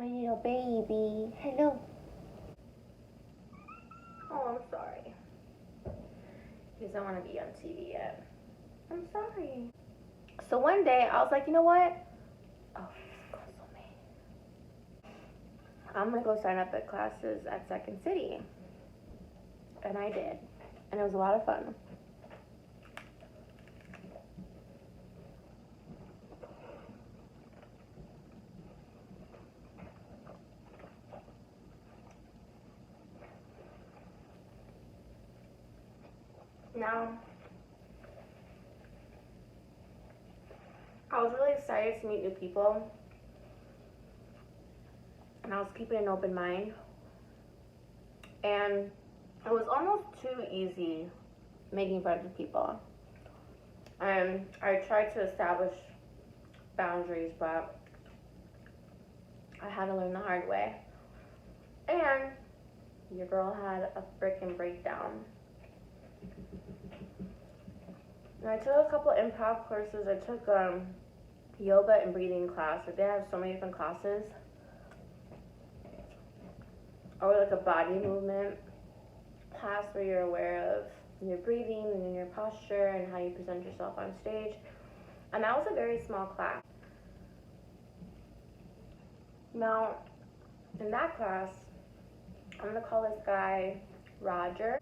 My little baby. Hello. Oh, I'm sorry. He doesn't want to be on TV yet. I'm sorry. So one day, I was like, you know what? Oh, he's going so mean. I'm going to go sign up at classes at Second City. And I did. And it was a lot of fun. Now, I was really excited to meet new people, and I was keeping an open mind, and it was almost too easy making friends with people. And I tried to establish boundaries, but I had to learn the hard way. And your girl had a freaking breakdown. And I took a couple improv courses. I took yoga and breathing class. Like, they have so many different classes. Or like a body movement class where you're aware of your breathing and your posture and how you present yourself on stage. And that was a very small class. Now, in that class, I'm gonna call this guy Roger.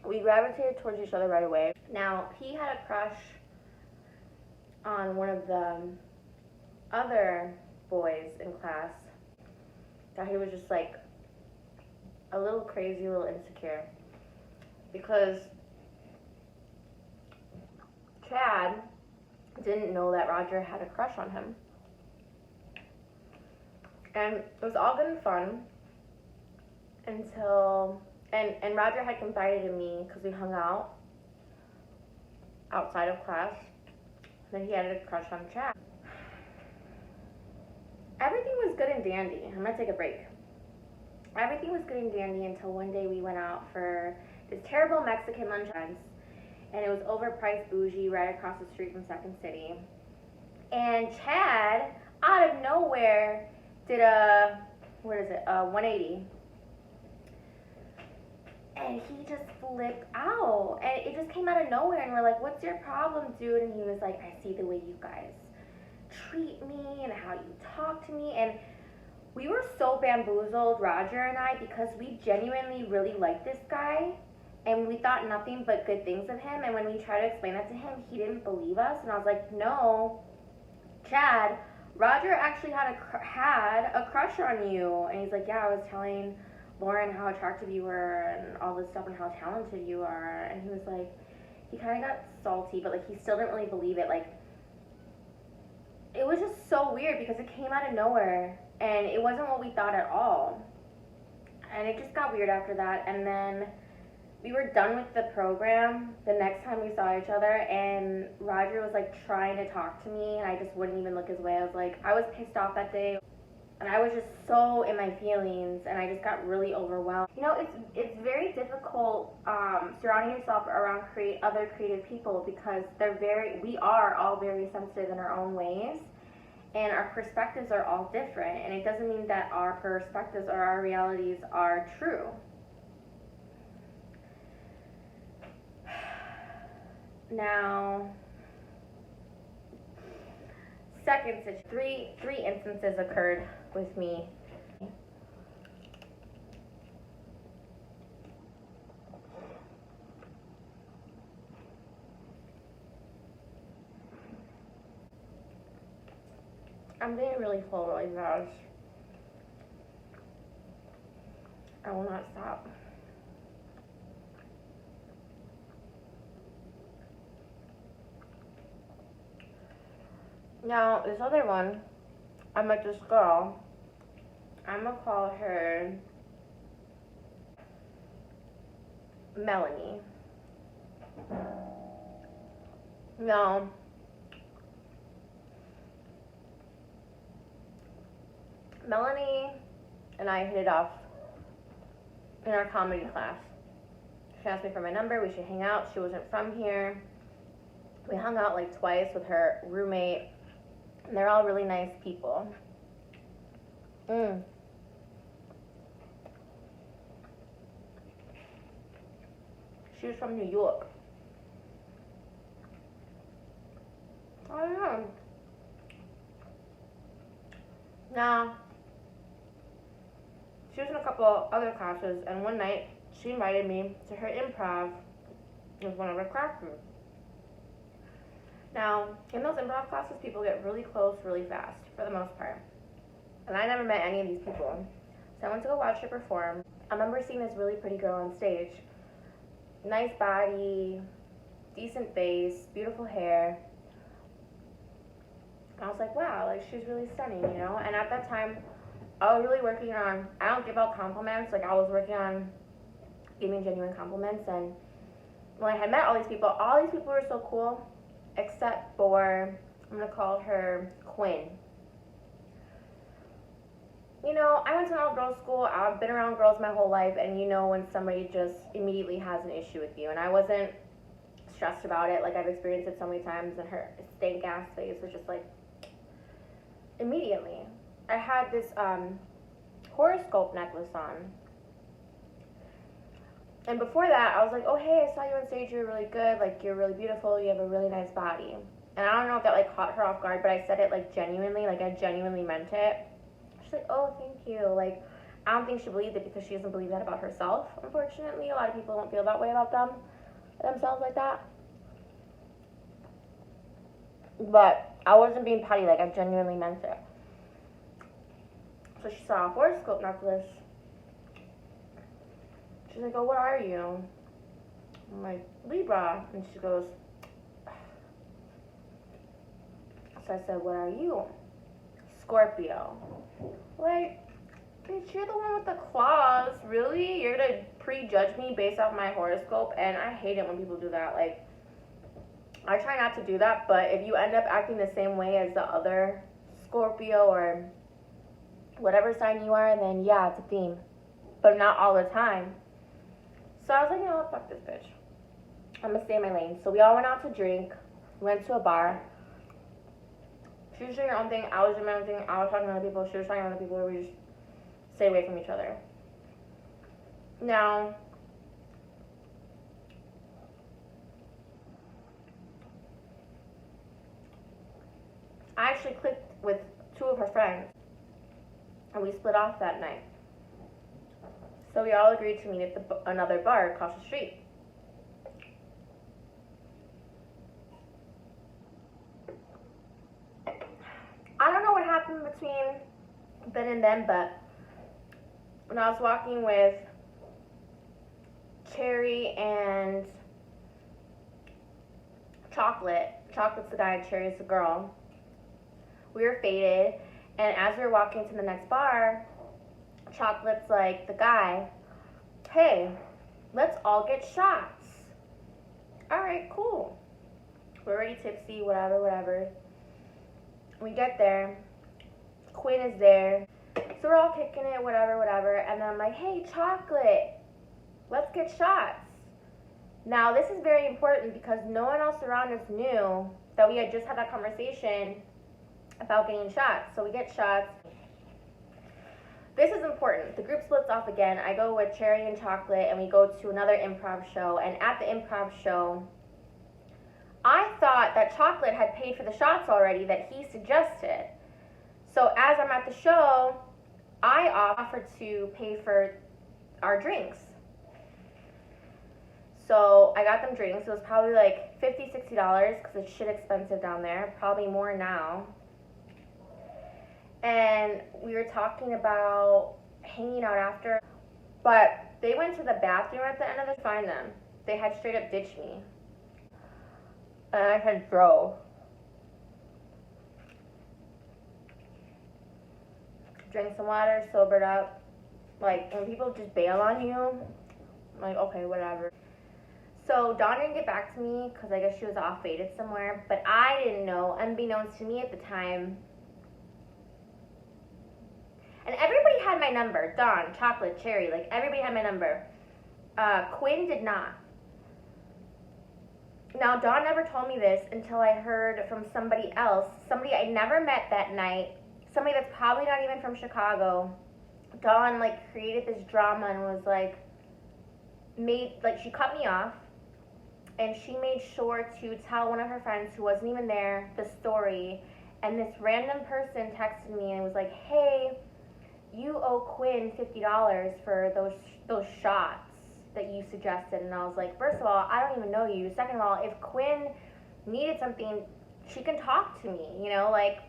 We gravitated towards each other right away. Now, he had a crush on one of the other boys in class that he was just like a little crazy, a little insecure, because Chad didn't know that Roger had a crush on him. And it was all good and fun until and Roger had confided in me because we hung out outside of class that he had a crush on Chad. Everything was good and dandy. I'm gonna take a break. Everything was good and dandy until one day we went out for this terrible Mexican lunch, and it was overpriced bougie right across the street from Second City. And Chad, out of nowhere, did a 180. And he just flipped out. And it just came out of nowhere. And we're like, what's your problem, dude? And he was like, I see the way you guys treat me and how you talk to me. And we were so bamboozled, Roger and I, because we genuinely really liked this guy. And we thought nothing but good things of him. And when we tried to explain that to him, he didn't believe us. And I was like, no, Chad, Roger actually had a crush on you. And he's like, yeah, I was telling Lauren how attractive you were and all this stuff and how talented you are. And he was like, he kind of got salty, but like he still didn't really believe it. Like, it was just so weird because it came out of nowhere and it wasn't what we thought at all. And it just got weird after that. And then we were done with the program the next time we saw each other, and Roger was like trying to talk to me and I just wouldn't even look his way. I was like, I was pissed off that day. And I was just so in my feelings, and I just got really overwhelmed. You know, it's very difficult surrounding yourself around other creative people because we are all very sensitive in our own ways, and our perspectives are all different. And it doesn't mean that our perspectives or our realities are true. Now, second situation, three instances occurred with me. I'm getting really full really fast. I will not stop. Now, this other one, I met this girl. I'm gonna call her Melanie. Now, Melanie and I hit it off in our comedy class. She asked me for my number, we should hang out. She wasn't from here. We hung out like twice with her roommate, and they're all really nice people. She was from New York. I don't know. Now, she was in a couple other classes, and one night she invited me to her improv with one of her classmates. Now, in those improv classes, people get really close really fast, for the most part. And I never met any of these people. So I went to go watch her perform. I remember seeing this really pretty girl on stage. Nice body, decent face, beautiful hair. And I was like, wow, like she's really stunning, you know? And at that time, I was really working on, I don't give out compliments, like I was working on giving genuine compliments. And when I had met all these people were so cool, except for, I'm gonna call her Quinn. You know, I went to an all-girls school, I've been around girls my whole life, and you know when somebody just immediately has an issue with you. And I wasn't stressed about it, like I've experienced it so many times, and her stank-ass face was just like, immediately. I had this horoscope necklace on. And before that, I was like, oh hey, I saw you on stage, you're really good, like you're really beautiful, you have a really nice body. And I don't know if that like caught her off guard, but I said it like genuinely, like I genuinely meant it. She's like, oh, thank you. Like, I don't think she believed it because she doesn't believe that about herself, unfortunately. A lot of people don't feel that way about themselves like that. But I wasn't being petty, like I genuinely meant it. So she saw a horoscope necklace. She's like, oh, what are you? I'm like, Libra. And she goes, so I said, what are you? Scorpio. Like, bitch, you're the one with the claws. Really? You're gonna prejudge me based off my horoscope? And I hate it when people do that. Like, I try not to do that, but if you end up acting the same way as the other Scorpio or whatever sign you are, then yeah, it's a theme. But not all the time. So I was like, you know what, fuck this bitch. I'm gonna stay in my lane. So we all went out to drink, went to a bar. She was doing her own thing, I was doing my own thing, I was talking to other people, she was talking to other people, we just stay away from each other. Now, I actually clicked with two of her friends, and we split off that night. So we all agreed to meet at another bar across the street. I don't know what happened between then and then, but when I was walking with Cherry and Chocolate's the guy, Cherry's the girl, we were faded, and as we were walking to the next bar, Chocolate's like, the guy, hey, let's all get shots. Alright, cool. We're already tipsy, whatever. We get there, Quinn is there, so we're all kicking it, whatever, and then I'm like, hey, Chocolate, let's get shots. Now, this is very important because no one else around us knew that we had just had that conversation about getting shots. So we get shots. This is important. The group splits off again. I go with Cherry and Chocolate, and we go to another improv show. And at the improv show, I thought that Chocolate had paid for the shots already that he suggested. So as I'm at the show, I offered to pay for our drinks. So I got them drinks. It was probably like $50, $60 because it's shit expensive down there. Probably more now. And we were talking about hanging out after. But they went to the bathroom at the end of the find them. They had straight up ditched me. And I had drove. Drank some water, sobered up. Like, when people just bail on you, I'm like, okay, whatever. So Dawn didn't get back to me because I guess she was off faded somewhere. But I didn't know, unbeknownst to me at the time, had my number. Dawn, chocolate, cherry, like everybody had my number. Quinn did not. Now, Dawn never told me this until I heard from somebody else, somebody I never met that night, somebody that's probably not even from Chicago. Dawn, like, created this drama and was like, she cut me off, and she made sure to tell one of her friends who wasn't even there the story, and this random person texted me and was like, hey, you owe Quinn $50 for those shots that you suggested. And I was like, first of all, I don't even know you. Second of all, if Quinn needed something, she can talk to me, you know, like,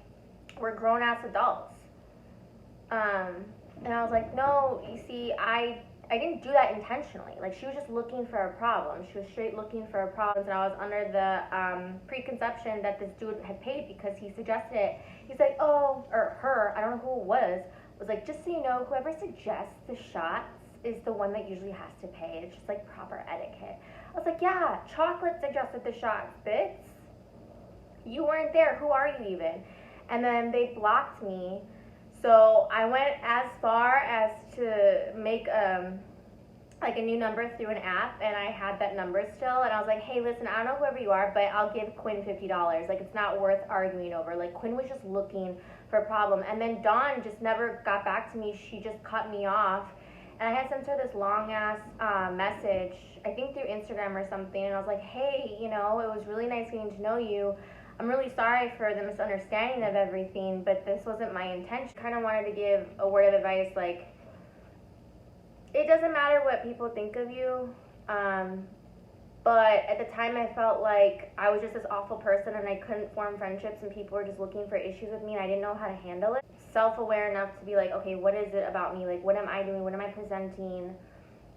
we're grown-ass adults. And I was like, no, you see, I didn't do that intentionally. Like, she was just looking for a problem. She was straight looking for a problem, and I was under the preconception that this dude had paid because he suggested it. He's like, oh, or her, I don't know who it was like, just so you know, whoever suggests the shots is the one that usually has to pay. It's just like proper etiquette. I was like, yeah, chocolate suggested the shots, bitch. You weren't there. Who are you even? And then they blocked me. So I went as far as to make like a new number through an app, and I had that number still, and I was like, hey, listen, I don't know whoever you are, but I'll give Quinn $50. Like, it's not worth arguing over. Like, Quinn was just looking for a problem. And then Dawn just never got back to me. She just cut me off. And I had sent her this long-ass message, I think through Instagram or something, and I was like, hey, you know, it was really nice getting to know you. I'm really sorry for the misunderstanding of everything, but this wasn't my intention. Kind of wanted to give a word of advice, like, it doesn't matter what people think of you, but at the time I felt like I was just this awful person and I couldn't form friendships and people were just looking for issues with me and I didn't know how to handle it. Self-aware enough to be like, okay, what is it about me? Like, what am I doing? What am I presenting?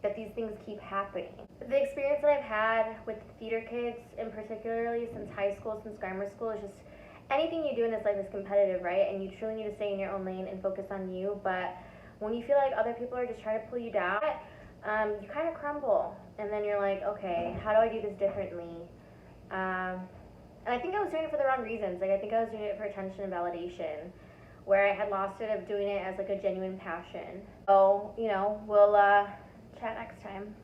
That these things keep happening. The experience that I've had with theater kids, and particularly since high school, since grammar school, is just anything you do in this life is competitive, right? And you truly need to stay in your own lane and focus on you. But when you feel like other people are just trying to pull you down, you kind of crumble. And then you're like, okay, how do I do this differently? And I think I was doing it for the wrong reasons. Like, I think I was doing it for attention and validation, where I had lost it of doing it as like a genuine passion. So, you know, we'll chat next time.